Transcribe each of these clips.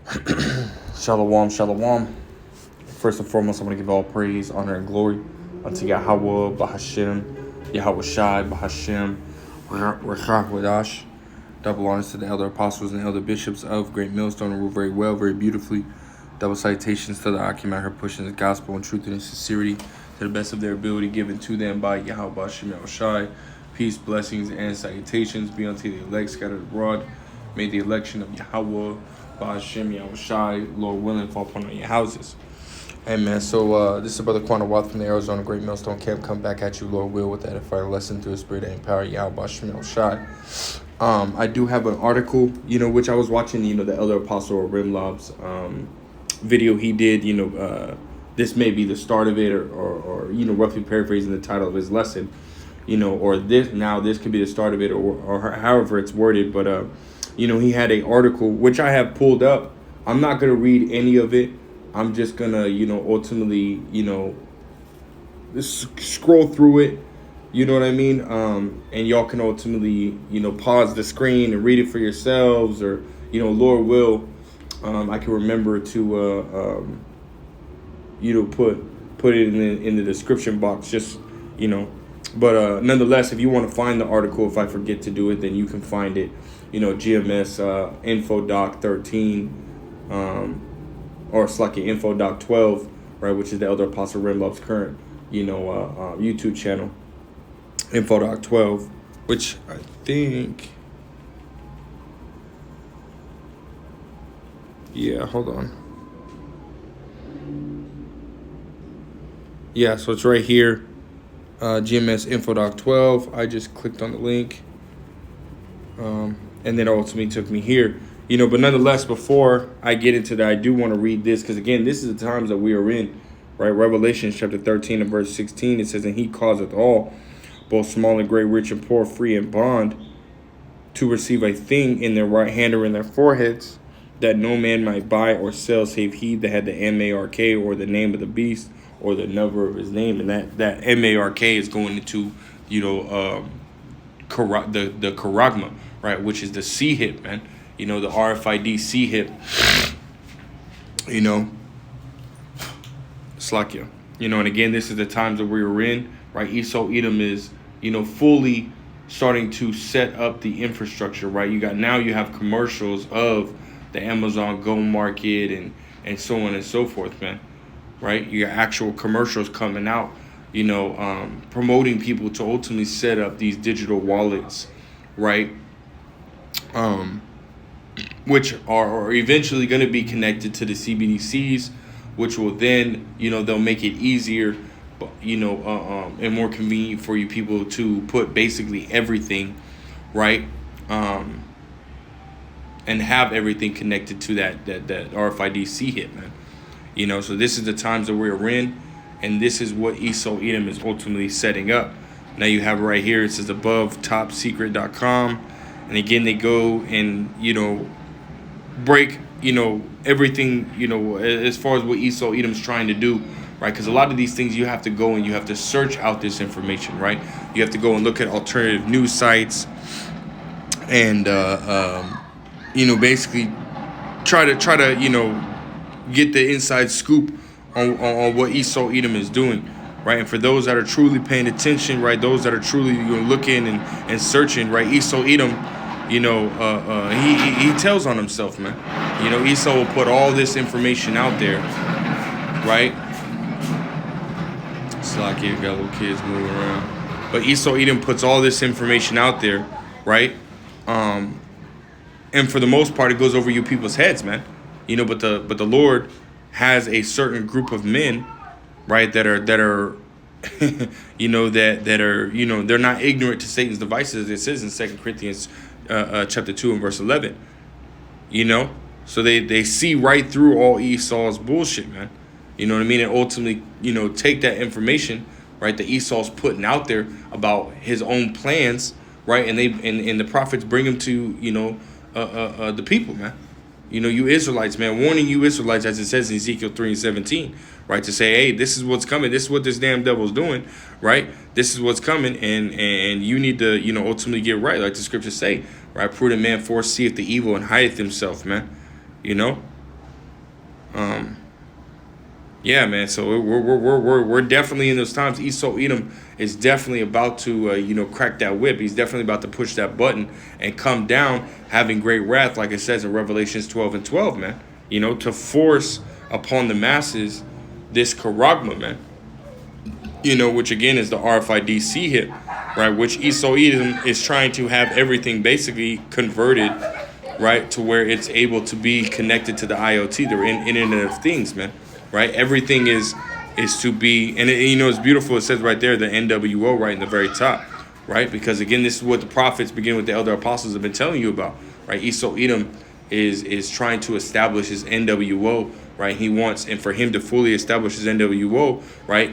Shalom, shalom. First and foremost, I want to give all praise, honor, and glory unto Yahweh, Bahashem, Yahweh Shai, Bahashem, Rachawadash. Double honors to the elder apostles and elder bishops of Great Millstone who rule very well, very beautifully. Double salutations to the Akim out here pushing the gospel and truth and sincerity to the best of their ability given to them by Yahweh Bahashem Yahweh Shai. Peace, blessings, and salutations be unto the elect scattered abroad. May the election of Yahweh Bahashem Yahweh Shai, Lord willing, fall upon all your houses. Hey man, so this is Brother Quanah Watt from the Arizona Great Millstone Camp. Come back at you, Lord will, with that edifying lesson through the Spirit and power, Yahweh Bahashem Yahweh Shai. I do have an article, which I was watching, the Elder Apostle Rimlob's video he did, this may be the start of it or roughly paraphrasing the title of his lesson, or this could be the start of it or however it's worded. But, he had an article, which I have pulled up. I'm not going to read any of it. I'm just going to, ultimately, scroll through it. You know what I mean? And y'all can ultimately, pause the screen and read it for yourselves, or, Lord will, I can remember to, put it in the description box, just, But nonetheless, if you want to find the article, if I forget to do it, then you can find it, GMS InfoDoc 13, or it's like an InfoDoc 12, right, which is the Elder Apostle Rimlob's current, YouTube channel. InfoDoc 12, which I think, hold on. Yeah, so it's right here, GMS InfoDoc 12. I just clicked on the link, and then it ultimately took me here. But nonetheless, before I get into that, I do want to read this, because again, this is the times that we are in, right? Revelation chapter 13 and verse 16, it says, "And he causeth all, both small and great, rich and poor, free and bond, to receive a thing in their right hand or in their foreheads, that no man might buy or sell, save he that had the MARK, or the name of the beast, or the number of his name." And that MARK is going into, the charagma, right, which is the C-hip, man. The RFID C-hip, Slakia. And again, this is the times that we were in, right? Esau Edom is, fully starting to set up the infrastructure, right? You have commercials of the Amazon Go Market and so on and so forth, man, right? You got actual commercials coming out, promoting people to ultimately set up these digital wallets, right? Which are eventually going to be connected to the CBDCs, which will then, they'll make it easier, and more convenient for you people to put basically everything, right? And have everything connected to that RFID C-hip, man. So this is the times that we're in, and this is what Esau Edom is ultimately setting up. Now you have right here, it says above topsecret.com. And again, they go and, break, everything, as far as what Esau Edom's trying to do, right? Because a lot of these things you have to go and you have to search out this information, right? You have to go and look at alternative news sites and, basically try to, get the inside scoop on what Esau Edom is doing, right? And for those that are truly paying attention, right, those that are truly looking and searching, right, Esau Edom, he tells on himself, man. Esau will put all this information out there, right? It's like you got little kids moving around. But Esau Edom puts all this information out there, right? And for the most part, it goes over you people's heads, man. But the Lord has a certain group of men, right, that are that are they're not ignorant to Satan's devices. It says in 2 Corinthians chapter 2 and verse 11. So they see right through all Esau's bullshit, man. You know what I mean? And ultimately, take that information, right, that Esau's putting out there about his own plans, right, and the prophets bring him to the people, man. You Israelites, man, warning you Israelites, as it says in Ezekiel 3 and 17, right, to say, hey, this is what's coming. This is what this damn devil's doing, right? This is what's coming, and you need to, ultimately get right, like the scriptures say, right? Prudent man foreseeth the evil and hideth himself, man, Yeah, man. So we're definitely in those times. Esau Edom is definitely about to crack that whip. He's definitely about to push that button and come down, having great wrath, like it says in Revelations 12:12, man. To force upon the masses this charagma, man. Which again is the RFID hit, right? Which Esau Edom is trying to have everything basically converted, right, to where it's able to be connected to the IoT, the Internet of Things, man. Right, everything is to be, and it's beautiful. It says right there the NWO right in the very top, right? Because again, this is what the prophets, begin with the elder apostles, have been telling you about, right? Esau Edom is trying to establish his NWO, right? He wants, and for him to fully establish his NWO, right,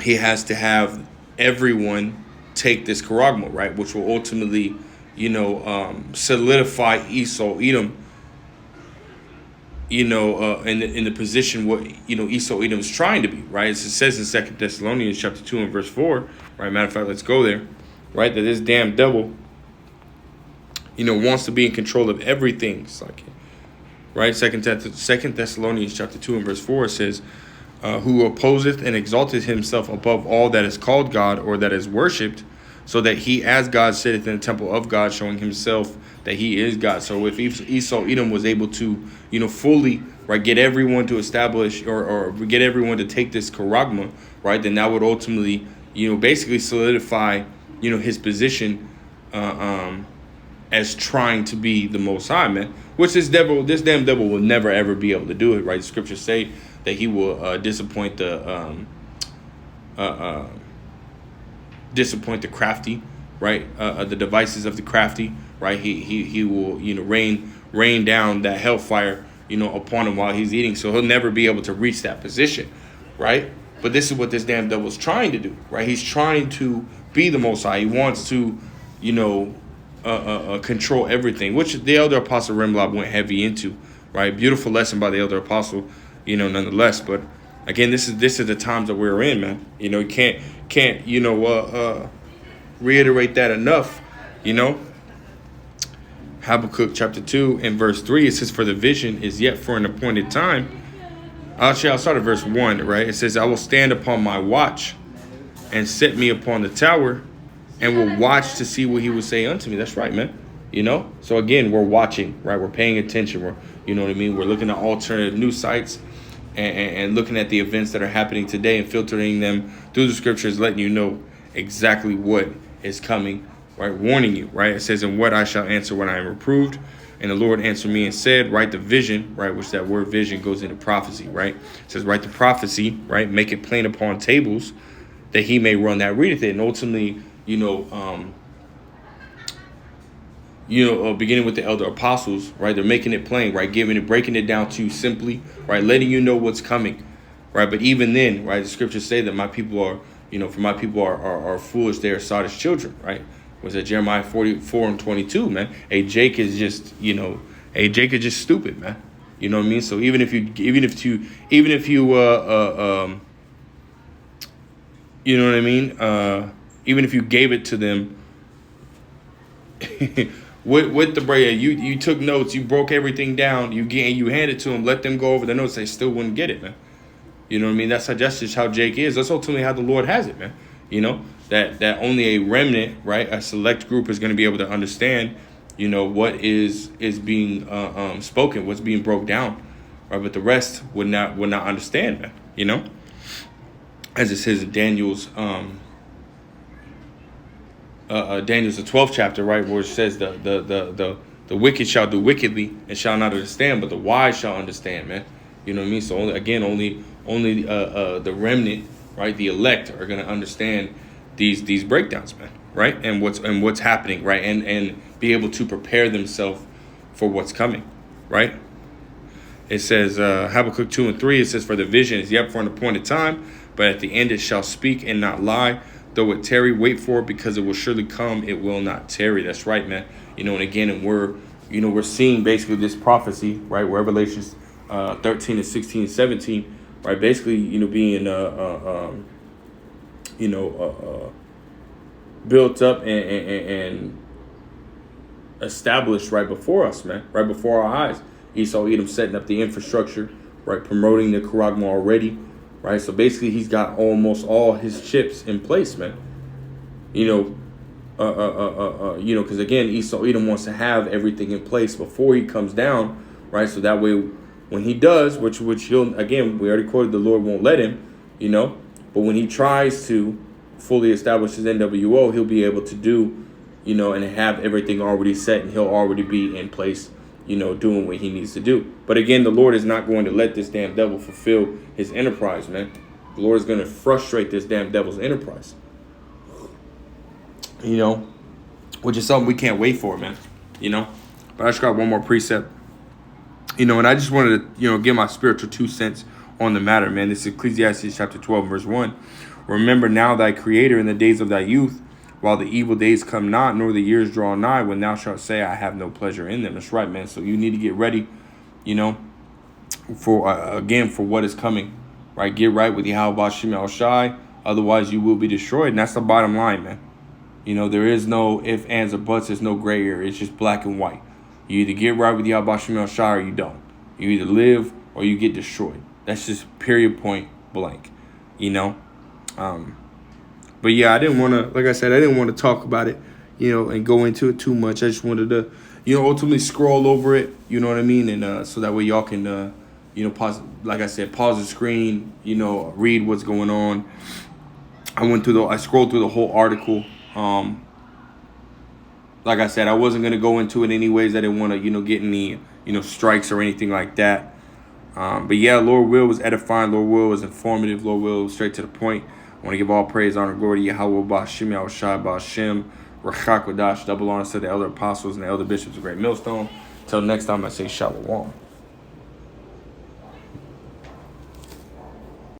he has to have everyone take this charagma, right, which will ultimately, solidify Esau Edom, in the position what Esau Edom is trying to be, right? It says in 2 Thessalonians chapter 2 and verse 4, right? Matter of fact, let's go there, right? That this damn devil, wants to be in control of everything. It's like, right? Second Thessalonians chapter 2 and verse 4 says, who opposeth and exalteth himself above all that is called God or that is worshipped, so that he as God sitteth in the temple of God, showing himself that he is God. So if Esau Edom was able to, fully, right, get everyone to establish or get everyone to take this charagma, right, then that would ultimately, basically solidify, his position as trying to be the Most High, man. Which this damn devil will never ever be able to do it, right? The scriptures say that he will disappoint the crafty, right? The devices of the crafty, right? He will rain down that hellfire, upon him while he's eating. So he'll never be able to reach that position, right? But this is what this damn devil's trying to do, right? He's trying to be the Most High. He wants to, control everything, which the elder apostle Remlab went heavy into, right? Beautiful lesson by the elder apostle, nonetheless. But again, this is the times that we're in, man. You can't reiterate that enough, Habakkuk chapter 2 and verse 3, it says, for the vision is yet for an appointed time. Actually, I'll start at verse 1, right? It says, I will stand upon my watch and set me upon the tower and will watch to see what he will say unto me. That's right, man. So again, we're watching, right? We're paying attention. We're, what I mean? We're looking at alternative news sites and looking at the events that are happening today and filtering them through the scriptures, letting you know exactly what is coming, right? Warning you, right? It says, and what I shall answer when I am reproved. And the Lord answered me and said, write the vision, right? Which that word vision goes into prophecy, right? It says, write the prophecy, right? Make it plain upon tables that he may run that readeth it. And ultimately, beginning with the elder apostles, right? They're making it plain, right? Breaking it down to you simply, right? Letting you know what's coming, right? But even then, right? The scriptures say that my people are, for my people are foolish. They are Sodom's children, right? Was that Jeremiah 44 and 22, man? Jake is just, Jake is just stupid, man. You know what I mean? So even if you even if you gave it to them with the brain, you took notes, you broke everything down, you hand it to them, let them go over the notes, they still wouldn't get it, man. You know what I mean? That's just how Jake is. That's ultimately how the Lord has it, man. That only a remnant, right, a select group is going to be able to understand, what is being spoken, what's being broke down, right? But the rest would not understand, man. As it says in Daniel's the 12th chapter, right, where it says the wicked shall do wickedly and shall not understand, but the wise shall understand, man. You know what I mean? So only the remnant, right, the elect are going to understand these breakdowns, man, right, and what's happening, right, and be able to prepare themselves for what's coming, right. It says Habakkuk 2 and 3. It says, for the vision is yet for an appointed time, but at the end it shall speak and not lie. Though it tarry, wait for it, because it will surely come. It will not tarry. That's right, man. And again, and we're seeing basically this prophecy, right? Revelations 13 and 16 and 17, right? Basically, being built up and established right before us, man. Right before our eyes. Esau Edom setting up the infrastructure, right? Promoting the Karagma already, right? So basically, he's got almost all his chips in place, man. Because again, Esau Edom wants to have everything in place before he comes down, right? So that way, when he does, which he'll, again, we already quoted, the Lord won't let him, but when he tries to fully establish his NWO, he'll be able to do, and have everything already set, and he'll already be in place, doing what he needs to do. But again, the Lord is not going to let this damn devil fulfill his enterprise, man. The Lord is going to frustrate this damn devil's enterprise. Which is something we can't wait for, man. But I just got one more precept. And I just wanted to, give my spiritual 2 cents on the matter, man. This is Ecclesiastes chapter 12, verse 1. Remember now thy Creator in the days of thy youth, while the evil days come not, nor the years draw nigh, when thou shalt say, I have no pleasure in them. That's right, man. So you need to get ready, for what is coming, right? Get right with Yahweh Shem El Shai. Otherwise, you will be destroyed. And that's the bottom line, man. There is no ifs, ands, or buts. There's no gray area. It's just black and white. You either get right with Yahweh Shem El Shai or you don't. You either live or you get destroyed. That's just period, point blank. But yeah, I didn't want to, like I said, I didn't want to talk about it, and go into it too much. I just wanted to, ultimately scroll over it. You know what I mean? And so that way y'all can, pause, like I said, pause the screen, read what's going on. I scrolled through the whole article. Like I said, I wasn't going to go into it anyways. I didn't want to, get any, strikes or anything like that. But yeah, Lord Will was edifying. Lord Will was informative. Lord Will was straight to the point. I want to give all praise, honor, glory to Yahweh, Ba'ashem, Yahushai, Ba'ashem, Rachak Wadash, double honor to the elder apostles and the elder bishops of Great Millstone. Till next time, I say Shalom.